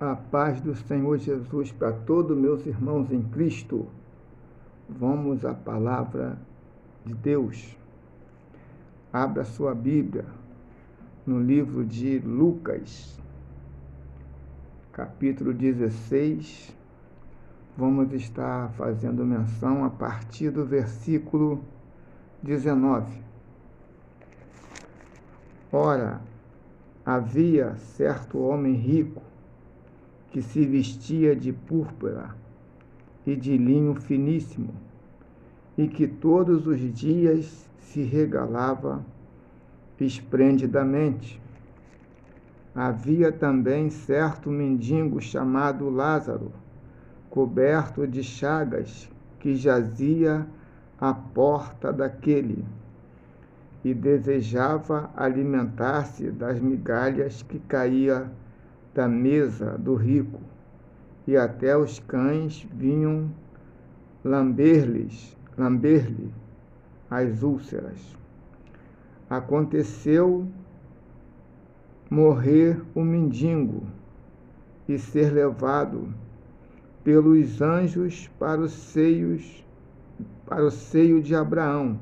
A paz do Senhor Jesus para todos meus irmãos em Cristo. Vamos à palavra de Deus. Abra sua Bíblia no livro de Lucas, capítulo 16. Vamos estar fazendo menção a partir do versículo 19. Ora, havia certo homem rico que se vestia de púrpura e de linho finíssimo, e que todos os dias se regalava esplendidamente. Havia também certo mendigo chamado Lázaro, coberto de chagas, que jazia à porta daquele, e desejava alimentar-se das migalhas que caía da mesa do rico, e até os cães vinham lamber-lhe as úlceras. Aconteceu morrer o mendigo e ser levado pelos anjos para o seio de Abraão.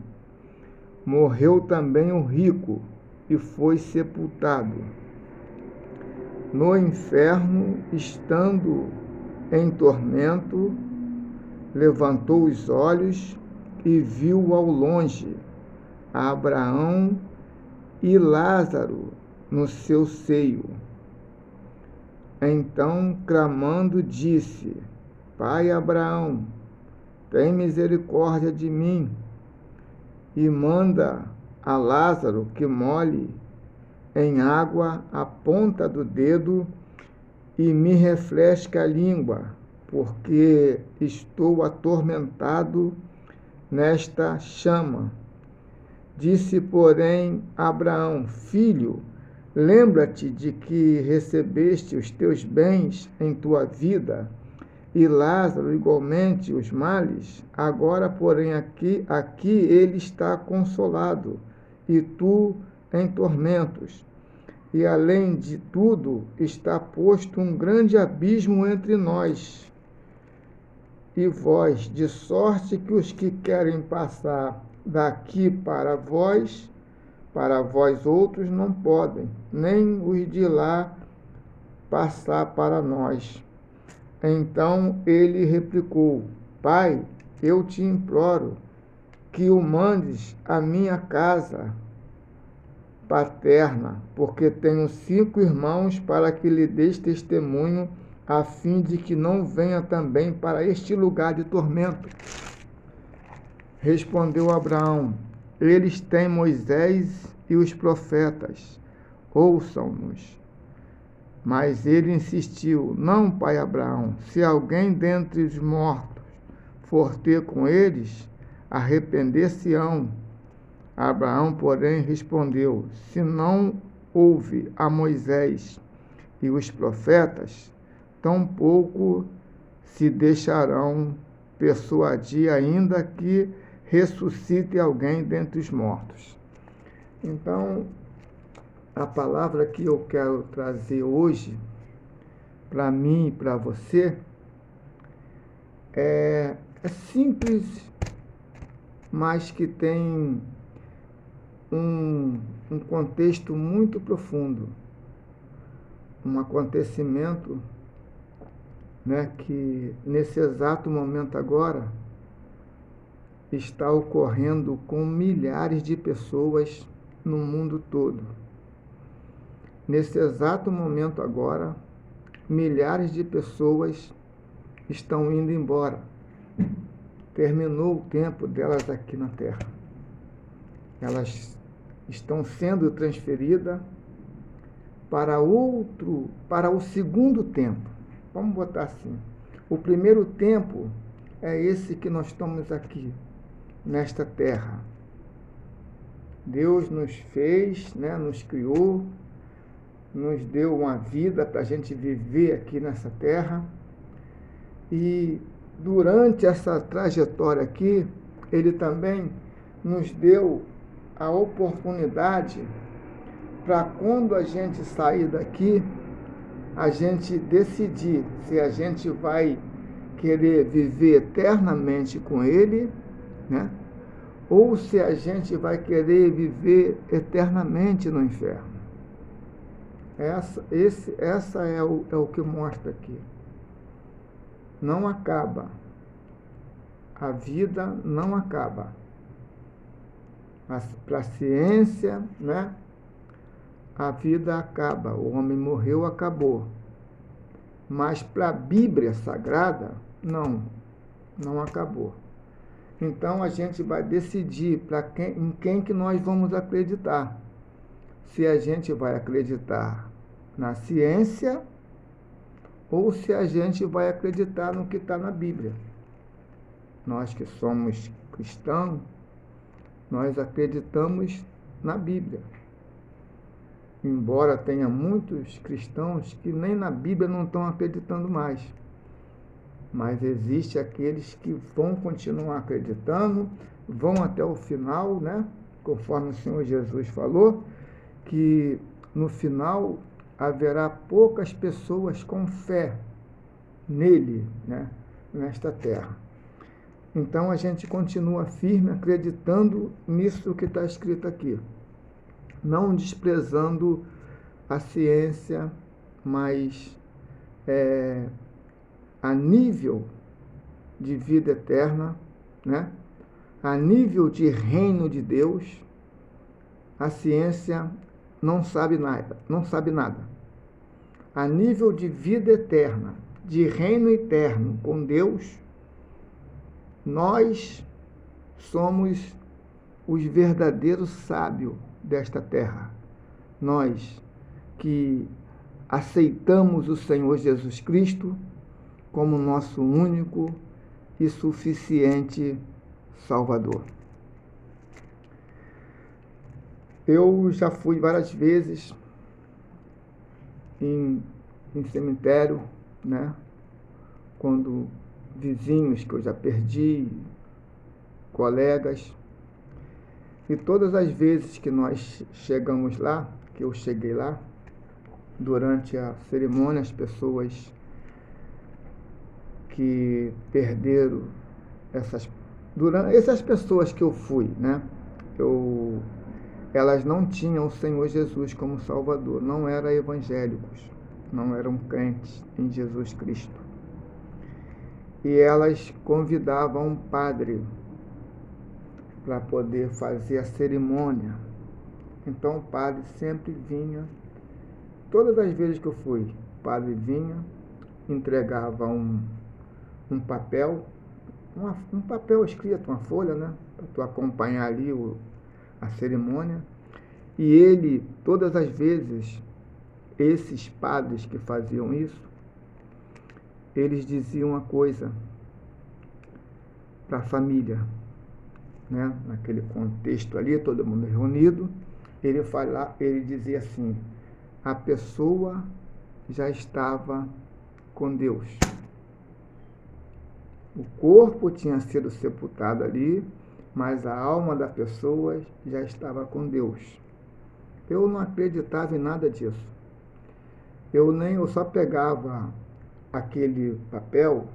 Morreu também o rico e foi sepultado. No inferno, estando em tormento, levantou os olhos e viu ao longe a Abraão e Lázaro no seu seio. Então, clamando, disse: Pai Abraão, tem misericórdia de mim, e manda a Lázaro que molhe em água a ponta do dedo e me refresque a língua, porque estou atormentado nesta chama. Disse, porém, Abraão: Filho, lembra-te de que recebeste os teus bens em tua vida, e Lázaro igualmente os males. Agora, porém, aqui ele está consolado, e tu em tormentos. E, além de tudo, está posto um grande abismo entre nós e vós, de sorte que os que querem passar daqui para vós outros, não podem, nem os de lá passar para nós. Então ele replicou: Pai, eu te imploro que o mandes à minha casa paterna, porque tenho 5 irmãos, para que lhe deis testemunho, a fim de que não venha também para este lugar de tormento. Respondeu Abraão: Eles têm Moisés e os profetas, ouçam-nos. Mas ele insistiu: Não, pai Abraão, se alguém dentre os mortos for ter com eles, arrepender-se-ão. Abraão, porém, respondeu: Se não houve a Moisés e os profetas, tampouco se deixarão persuadir, ainda que ressuscite alguém dentre os mortos. Então, a palavra que eu quero trazer hoje, para mim e para você, é simples, mas que tem um contexto muito profundo. Um acontecimento, que nesse exato momento agora está ocorrendo com milhares de pessoas no mundo todo. Nesse exato momento agora, milhares de pessoas estão indo embora. Terminou o tempo delas aqui na Terra. Elas estão sendo transferidas para o segundo tempo. Vamos botar assim. O primeiro tempo é esse que nós estamos aqui, nesta terra. Deus nos fez, nos criou, nos deu uma vida para a gente viver aqui nessa terra. E durante essa trajetória aqui, Ele também nos deu a oportunidade para, quando a gente sair daqui, a gente decidir se a gente vai querer viver eternamente com Ele, né? Ou se a gente vai querer viver eternamente no inferno. Essa é o que mostra aqui. Não acaba. A vida não acaba. Para a ciência, né? A vida acaba. O homem morreu, acabou. Mas para a Bíblia Sagrada, não acabou. Então a gente vai decidir em quem que nós vamos acreditar. Se a gente vai acreditar na ciência ou se a gente vai acreditar no que está na Bíblia. Nós que somos cristãos, nós acreditamos na Bíblia. Embora tenha muitos cristãos que nem na Bíblia não estão acreditando mais. Mas existe aqueles que vão continuar acreditando, vão até o final, né? Conforme o Senhor Jesus falou, que no final haverá poucas pessoas com fé nele, né? Nesta terra. Então a gente continua firme acreditando nisso que está escrito aqui. Não desprezando a ciência, mas a nível de vida eterna, né? A nível de reino de Deus, a ciência não sabe nada. A nível de vida eterna, de reino eterno com Deus, nós somos os verdadeiros sábios desta terra. Nós que aceitamos o Senhor Jesus Cristo como nosso único e suficiente Salvador. Eu já fui várias vezes em cemitério, né? Quando vizinhos que eu já perdi, colegas, e todas as vezes que nós chegamos lá, que eu cheguei lá, durante a cerimônia, as pessoas que perderam essas pessoas que eu fui, né? Elas não tinham o Senhor Jesus como Salvador, não eram evangélicos, não eram crentes em Jesus Cristo. E elas convidavam um padre para poder fazer a cerimônia. Então o padre sempre vinha, todas as vezes que eu fui, o padre vinha, entregava um papel, um papel escrito, uma folha, né? Para tu acompanhar ali a cerimônia. E ele, todas as vezes, esses padres que faziam isso, eles diziam uma coisa para a família, né? Naquele contexto ali, todo mundo reunido, ele dizia assim: a pessoa já estava com Deus. O corpo tinha sido sepultado ali, mas a alma da pessoa já estava com Deus. Eu não acreditava em nada disso. Eu só pegava aquele papel,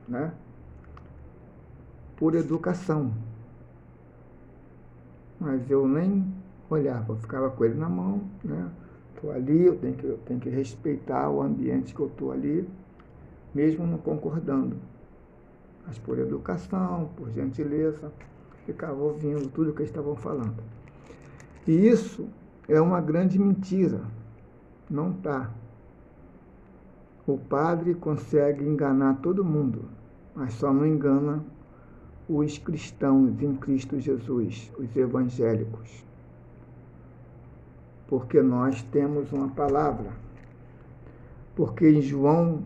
né, por educação. Mas eu nem olhava, eu ficava com ele na mão, né? Estou ali, eu tenho que respeitar o ambiente que eu estou ali, mesmo não concordando. Mas por educação, por gentileza, ficava ouvindo tudo que eles estavam falando. E isso é uma grande mentira. Não está. O padre consegue enganar todo mundo, mas só não engana os cristãos em Cristo Jesus, os evangélicos. Porque nós temos uma palavra. Porque em João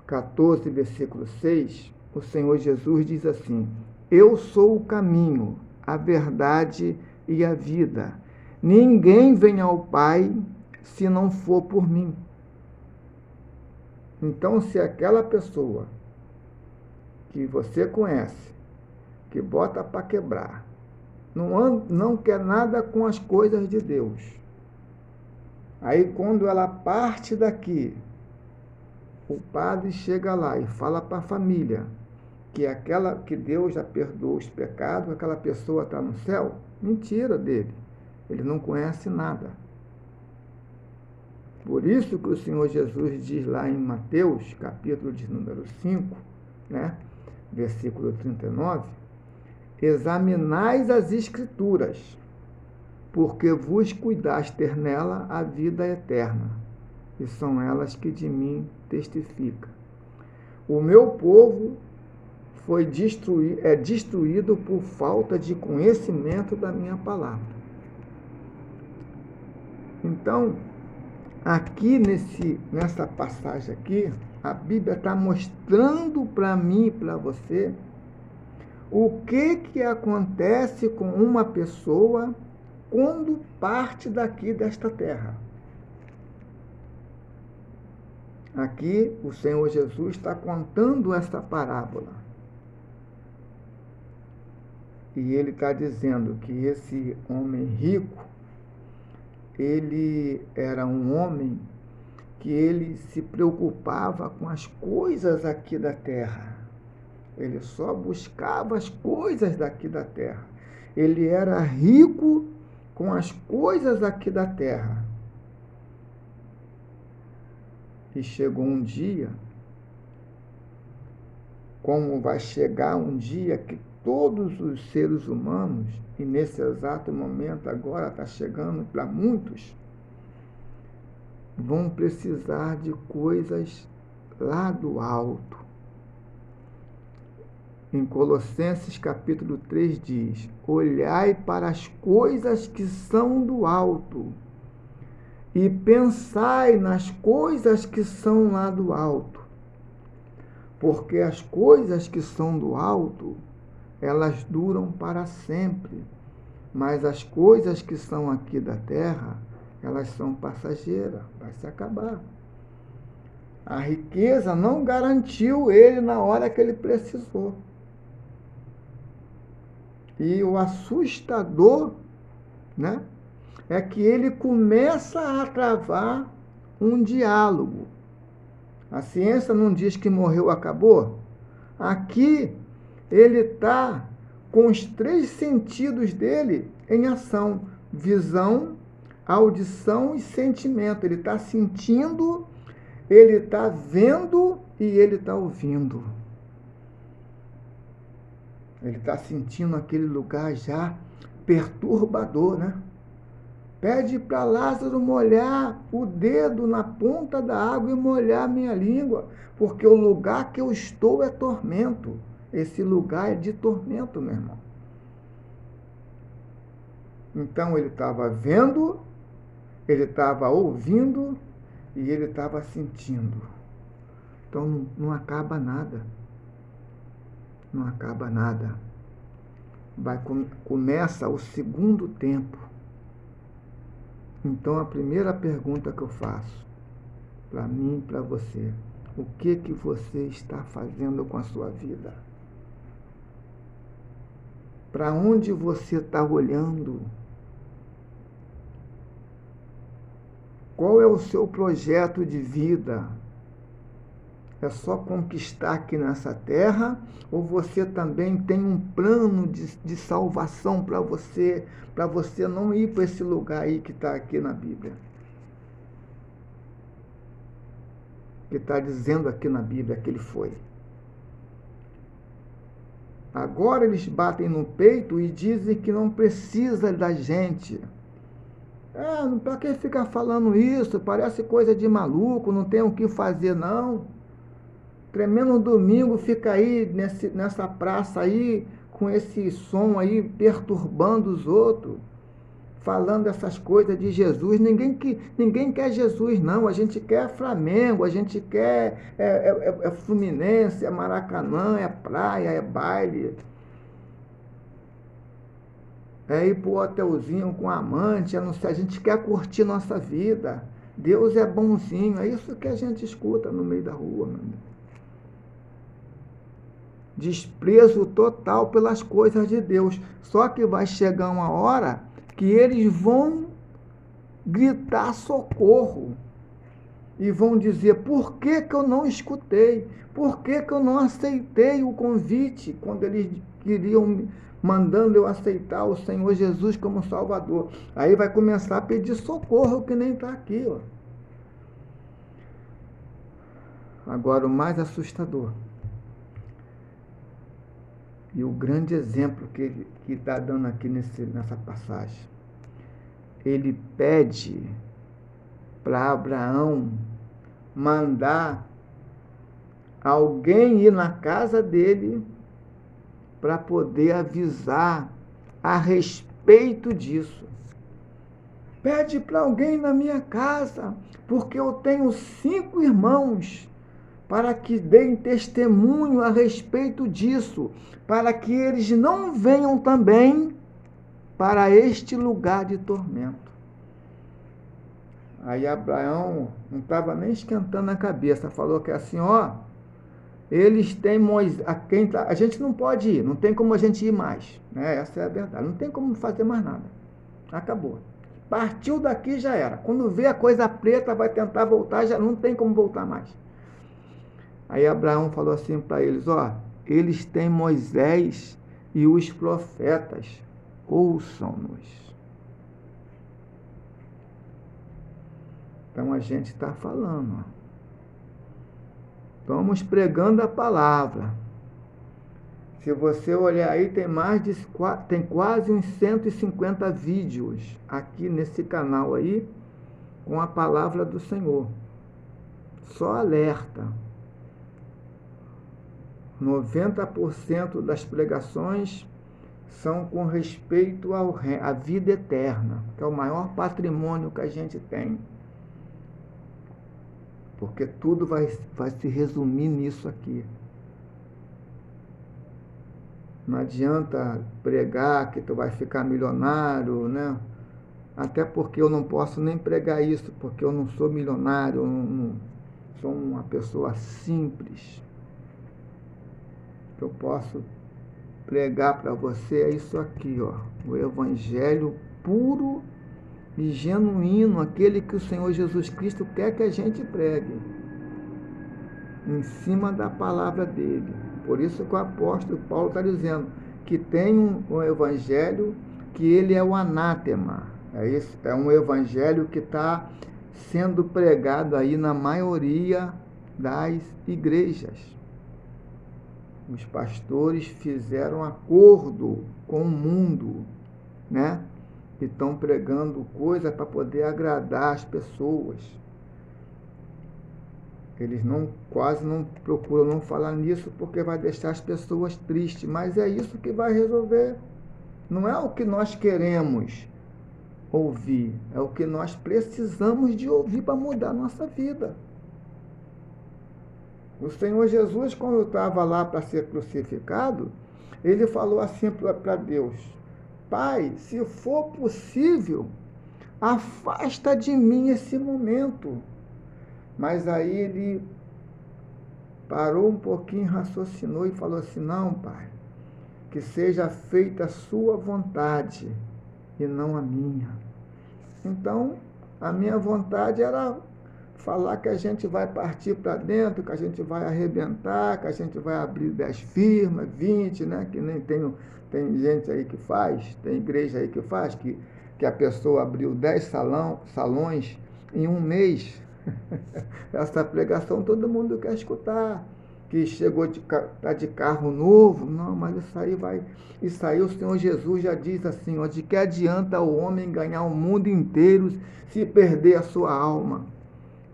14, versículo 6, o Senhor Jesus diz assim: eu sou o caminho, a verdade e a vida. Ninguém vem ao Pai se não for por mim. Então, se aquela pessoa que você conhece, que bota para quebrar, não quer nada com as coisas de Deus, aí quando ela parte daqui, o padre chega lá e fala para a família que Deus já perdoou os pecados, aquela pessoa está no céu, mentira dele. Ele não conhece nada. Por isso que o Senhor Jesus diz lá em Mateus, capítulo de número 5, né, versículo 39, examinais as Escrituras, porque vos cuidais ter nela a vida eterna, e são elas que de mim testificam. O meu povo é destruído por falta de conhecimento da minha palavra. Então, aqui nessa passagem aqui, a Bíblia está mostrando para mim e para você o que acontece com uma pessoa quando parte daqui desta terra. Aqui o Senhor Jesus está contando essa parábola. E ele está dizendo que esse homem rico, ele era um homem que ele se preocupava com as coisas aqui da terra. Ele só buscava as coisas daqui da terra. Ele era rico com as coisas aqui da terra. E chegou um dia, como vai chegar um dia que todos os seres humanos, e nesse exato momento agora está chegando para muitos, vão precisar de coisas lá do alto. Em Colossenses capítulo 3 diz: olhai para as coisas que são do alto e pensai nas coisas que são lá do alto, porque as coisas que são do alto, elas duram para sempre, mas as coisas que são aqui da terra, elas são passageiras, vai se acabar. A riqueza não garantiu ele na hora que ele precisou. E o assustador, né, é que ele começa a travar um diálogo. A ciência não diz que morreu, acabou. Aqui ele está com os 3 sentidos dele em ação: visão, audição e sentimento. Ele está sentindo, ele está vendo e ele está ouvindo. Ele está sentindo aquele lugar já perturbador, né? Pede para Lázaro molhar o dedo na ponta da água e molhar minha língua, porque o lugar que eu estou é tormento. Esse lugar é de tormento, meu irmão. Então ele estava vendo, ele estava ouvindo e ele estava sentindo. Então não acaba nada. Não acaba nada. Começa o segundo tempo. Então a primeira pergunta que eu faço para mim e para você: o que você está fazendo com a sua vida? Para onde você está olhando? Qual é o seu projeto de vida? É só conquistar aqui nessa terra? Ou você também tem um plano de salvação para você não ir para esse lugar aí que está aqui na Bíblia? Que está dizendo aqui na Bíblia que ele foi. Agora eles batem no peito e dizem que não precisa da gente. Para que ficar falando isso? Parece coisa de maluco, não tem o que fazer não. Tremendo domingo fica aí nessa praça aí, com esse som aí, perturbando os outros, falando essas coisas de Jesus. Ninguém quer Jesus, não. A gente quer Flamengo, a gente quer Fluminense, é Maracanã, é praia, é baile. É ir pro hotelzinho com amante, a gente quer curtir nossa vida. Deus é bonzinho, é isso que a gente escuta no meio da rua, meu Deus. Desprezo total pelas coisas de Deus. Só que vai chegar uma hora que eles vão gritar socorro. e vão dizer: por que que eu não escutei? Por que que eu não aceitei o convite quando eles queriam, mandando eu aceitar o Senhor Jesus como Salvador? Aí vai começar a pedir socorro, que nem está aqui, ó. Agora, o mais assustador e o grande exemplo que está dando aqui nessa passagem, ele pede para Abraão mandar alguém ir na casa dele para poder avisar a respeito disso. Pede para alguém na minha casa, porque eu tenho 5 irmãos, para que deem testemunho a respeito disso, para que eles não venham também para este lugar de tormento. Aí Abraão não estava nem esquentando a cabeça, falou que assim, ó, eles têm Moisés, a gente não pode ir, não tem como a gente ir mais, né? Essa é a verdade, não tem como fazer mais nada, acabou. Partiu daqui, já era. Quando vê a coisa preta, vai tentar voltar, já não tem como voltar mais. Aí Abraão falou assim para eles, ó, eles têm Moisés e os profetas, ouçam-nos. Então a gente está falando, ó. Estamos pregando a palavra. Se você olhar aí, tem quase uns 150 vídeos aqui nesse canal aí, com a palavra do Senhor. Só alerta. 90% das pregações são com respeito à vida eterna, que é o maior patrimônio que a gente tem. Porque tudo vai se resumir nisso aqui. Não adianta pregar que tu vai ficar milionário, né? Até porque eu não posso nem pregar isso, porque eu não sou milionário, eu não sou uma pessoa simples. O que eu posso pregar para você é isso aqui, ó, o evangelho puro e genuíno, aquele que o Senhor Jesus Cristo quer que a gente pregue, em cima da palavra dele. Por isso que o apóstolo Paulo está dizendo que tem um evangelho que ele é o anátema. É um evangelho que está sendo pregado aí na maioria das igrejas. Os pastores fizeram acordo com o mundo, né? E estão pregando coisas para poder agradar as pessoas. Eles quase não procuram não falar nisso porque vai deixar as pessoas tristes, mas é isso que vai resolver. Não é o que nós queremos ouvir, é o que nós precisamos de ouvir para mudar a nossa vida. O Senhor Jesus, quando estava lá para ser crucificado, ele falou assim para Deus: Pai, se for possível, afasta de mim esse momento. Mas aí ele parou um pouquinho, raciocinou e falou assim: não, Pai, que seja feita a sua vontade e não a minha. Então, a minha vontade era falar que a gente vai partir para dentro, que a gente vai arrebentar, que a gente vai abrir 10 firmas, 20, né? Que nem tem gente aí que faz, tem igreja aí que faz, que a pessoa abriu 10 salões em um mês. Essa pregação todo mundo quer escutar, que chegou tá de carro novo. Não, mas isso aí o Senhor Jesus já diz assim, ó, de que adianta o homem ganhar o mundo inteiro se perder a sua alma?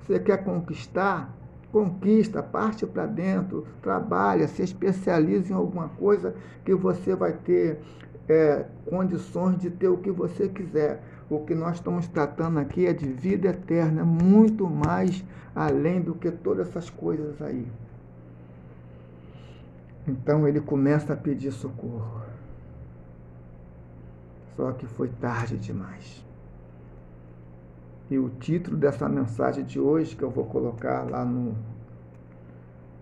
Você quer conquistar? Conquista, parte para dentro, trabalha, se especializa em alguma coisa que você vai ter condições de ter o que você quiser. O que nós estamos tratando aqui é de vida eterna, muito mais além do que todas essas coisas aí. Então ele começa a pedir socorro. Só que foi tarde demais. E o título dessa mensagem de hoje, que eu vou colocar lá no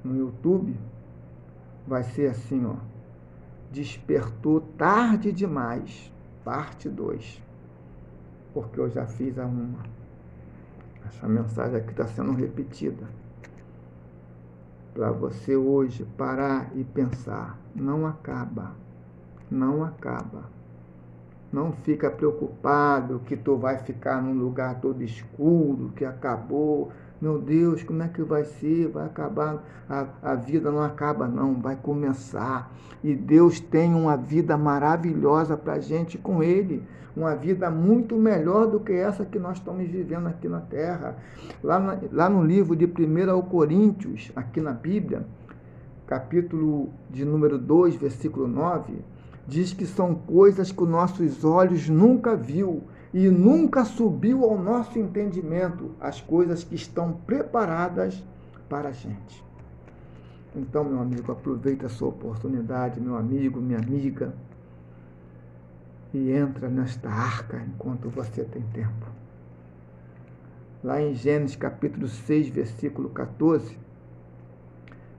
YouTube, vai ser assim, ó: Despertou tarde demais, parte 2. Porque eu já fiz a 1. Essa mensagem aqui está sendo repetida para você hoje parar e pensar. Não acaba, não acaba. Não fica preocupado que tu vai ficar num lugar todo escuro, que acabou. Meu Deus, como é que vai ser? Vai acabar? A vida não acaba não, vai começar. E Deus tem uma vida maravilhosa para a gente com Ele. Uma vida muito melhor do que essa que nós estamos vivendo aqui na Terra. Lá no livro de 1 Coríntios, aqui na Bíblia, capítulo de número 2, versículo 9, diz que são coisas que os nossos olhos nunca viu e nunca subiu ao nosso entendimento, as coisas que estão preparadas para a gente. Então, meu amigo, aproveita a sua oportunidade, meu amigo, minha amiga, e entra nesta arca enquanto você tem tempo. Lá em Gênesis capítulo 6, versículo 14,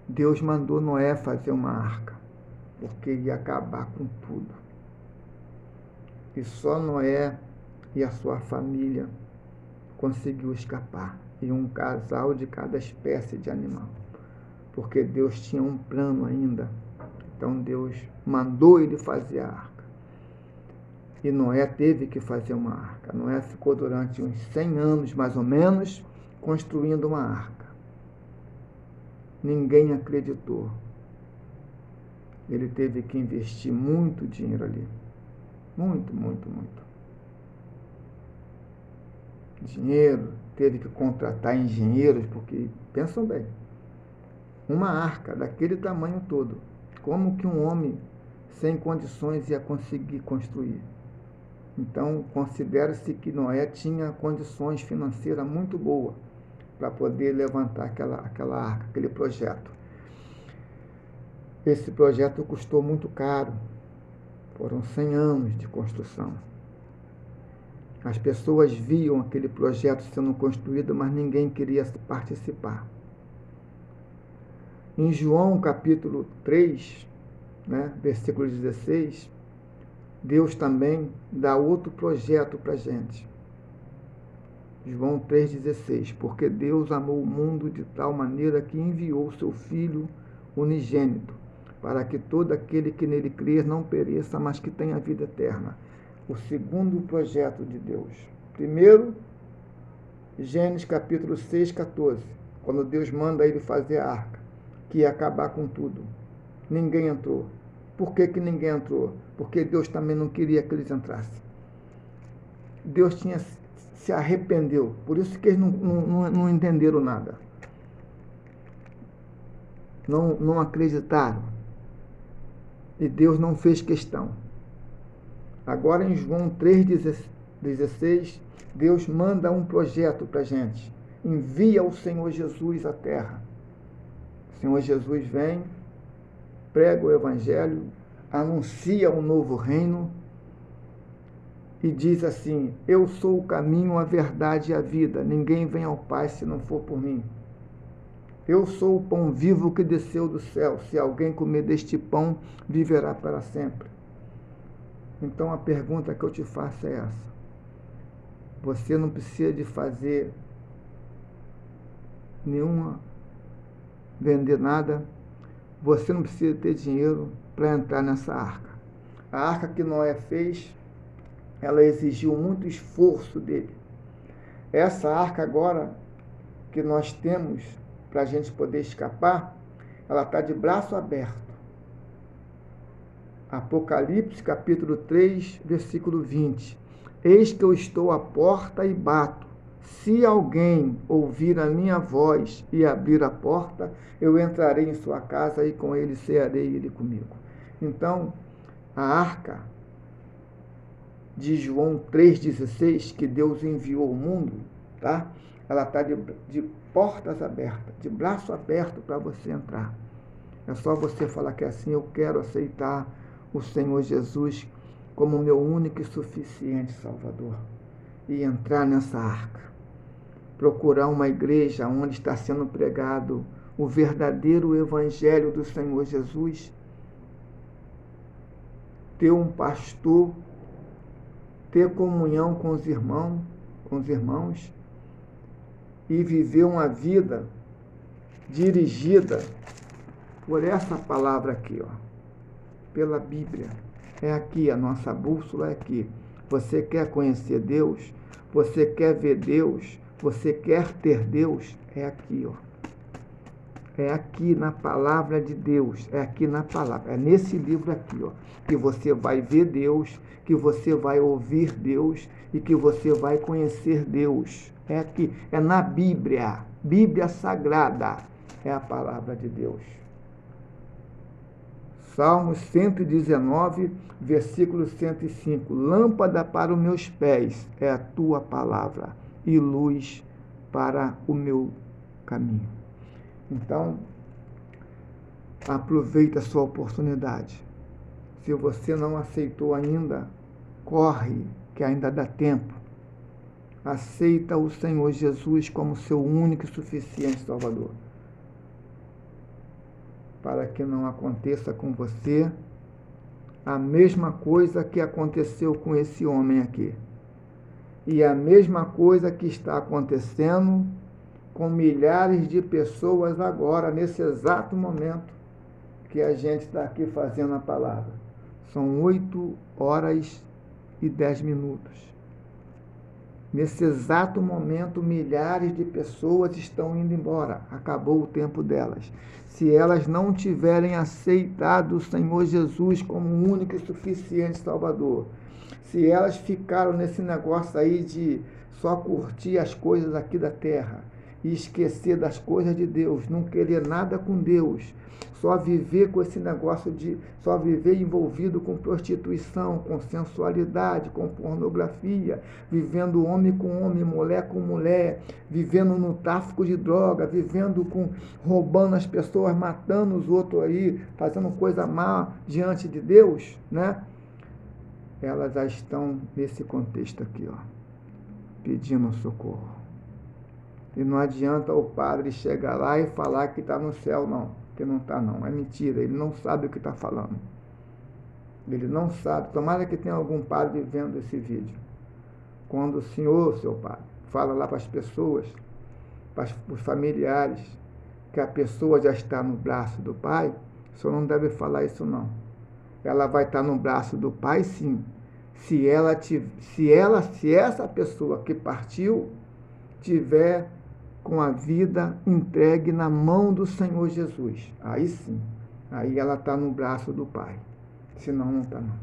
Deus mandou Noé fazer uma arca, porque ia acabar com tudo. E só Noé e a sua família conseguiu escapar, e um casal de cada espécie de animal, porque Deus tinha um plano ainda. Então Deus mandou ele fazer a arca. E Noé teve que fazer uma arca. Noé ficou durante uns 100 anos, mais ou menos, construindo uma arca. Ninguém acreditou. Ele teve que investir muito dinheiro ali. Muito, muito, muito. Dinheiro, teve que contratar engenheiros, porque, pensam bem, uma arca daquele tamanho todo, como que um homem sem condições ia conseguir construir? Então, considera-se que Noé tinha condições financeiras muito boas para poder levantar aquela arca, aquele projeto. Esse projeto custou muito caro, foram 100 anos de construção. As pessoas viam aquele projeto sendo construído, mas ninguém queria participar. Em João capítulo 3, versículo 16, Deus também dá outro projeto para a gente. João 3,16, porque Deus amou o mundo de tal maneira que enviou o seu Filho unigênito, para que todo aquele que nele crer não pereça, mas que tenha vida eterna. O segundo projeto de Deus. Primeiro, Gênesis capítulo 6, 14, quando Deus manda ele fazer a arca, que ia acabar com tudo. Ninguém entrou. Por que ninguém entrou? Porque Deus também não queria que eles entrassem. Deus se arrependeu, por isso que eles não entenderam nada. Não acreditaram. E Deus não fez questão. Agora em João 3,16, Deus manda um projeto para a gente. Envia o Senhor Jesus à terra. O Senhor Jesus vem, prega o Evangelho, anuncia um novo reino e diz assim: eu sou o caminho, a verdade e a vida. Ninguém vem ao Pai se não for por mim. Eu sou o pão vivo que desceu do céu. Se alguém comer deste pão, viverá para sempre. Então a pergunta que eu te faço é essa. Você não precisa de fazer vender nada. Você não precisa ter dinheiro para entrar nessa arca. A arca que Noé fez, ela exigiu muito esforço dele. Essa arca agora que nós temos para a gente poder escapar, ela está de braço aberto. Apocalipse capítulo 3, versículo 20. Eis que eu estou à porta e bato. Se alguém ouvir a minha voz e abrir a porta, eu entrarei em sua casa e com ele cearei, ele comigo. Então, a arca de João 3,16, que Deus enviou ao mundo, tá? Ela está de portas abertas, de braço aberto para você entrar. É só você falar que assim, eu quero aceitar o Senhor Jesus como meu único e suficiente Salvador e entrar nessa arca. Procurar uma igreja onde está sendo pregado o verdadeiro Evangelho do Senhor Jesus. Ter um pastor, ter comunhão com os irmãos, e viver uma vida dirigida por essa palavra aqui, ó, pela Bíblia. É aqui, a nossa bússola é aqui. Você quer conhecer Deus? Você quer ver Deus? Você quer ter Deus? É aqui, ó. É aqui na palavra de Deus, é aqui na palavra, é nesse livro aqui, ó, que você vai ver Deus, que você vai ouvir Deus e que você vai conhecer Deus. É aqui, é na Bíblia, Bíblia Sagrada, é a palavra de Deus. Salmos 119, versículo 105. Lâmpada para os meus pés é a tua palavra e luz para o meu caminho. Então, aproveita a sua oportunidade. Se você não aceitou ainda, corre, que ainda dá tempo. Aceita o Senhor Jesus como seu único e suficiente Salvador. Para que não aconteça com você a mesma coisa que aconteceu com esse homem aqui. E a mesma coisa que está acontecendo com milhares de pessoas agora, nesse exato momento que a gente está aqui fazendo a palavra. São 8h10. Nesse exato momento, milhares de pessoas estão indo embora. Acabou o tempo delas. Se elas não tiverem aceitado o Senhor Jesus como o único e suficiente Salvador, se elas ficaram nesse negócio aí de só curtir as coisas aqui da terra, e esquecer das coisas de Deus, não querer nada com Deus, só viver com esse negócio de, só viver envolvido com prostituição, com sensualidade, com pornografia, vivendo homem com homem, mulher com mulher, vivendo no tráfico de droga, vivendo com, roubando as pessoas, matando os outros aí, fazendo coisa má diante de Deus, né? Elas já estão nesse contexto aqui, ó, pedindo socorro. E não adianta o padre chegar lá e falar que está no céu, não. Que não está, não. É mentira. Ele não sabe o que está falando. Ele não sabe. Tomara que tenha algum padre vendo esse vídeo. Quando o senhor, seu padre, fala lá para as pessoas, para os familiares, que a pessoa já está no braço do Pai, o senhor não deve falar isso, não. Ela vai estar no braço do Pai, sim. Se essa pessoa que partiu tiver com a vida entregue na mão do Senhor Jesus. Aí sim, aí ela está no braço do Pai. Senão não está, não.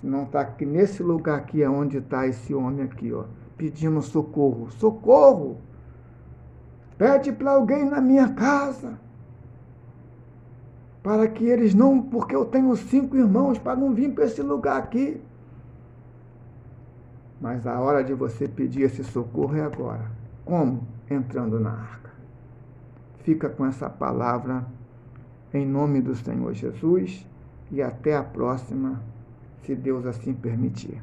Senão está aqui nesse lugar aqui, é onde está esse homem aqui, ó, pedindo socorro. Socorro! Pede para alguém na minha casa, para que eles não, porque eu tenho 5 irmãos, para não vir para esse lugar aqui. Mas a hora de você pedir esse socorro é agora. Como? Entrando na arca. Fica com essa palavra em nome do Senhor Jesus e até a próxima, se Deus assim permitir.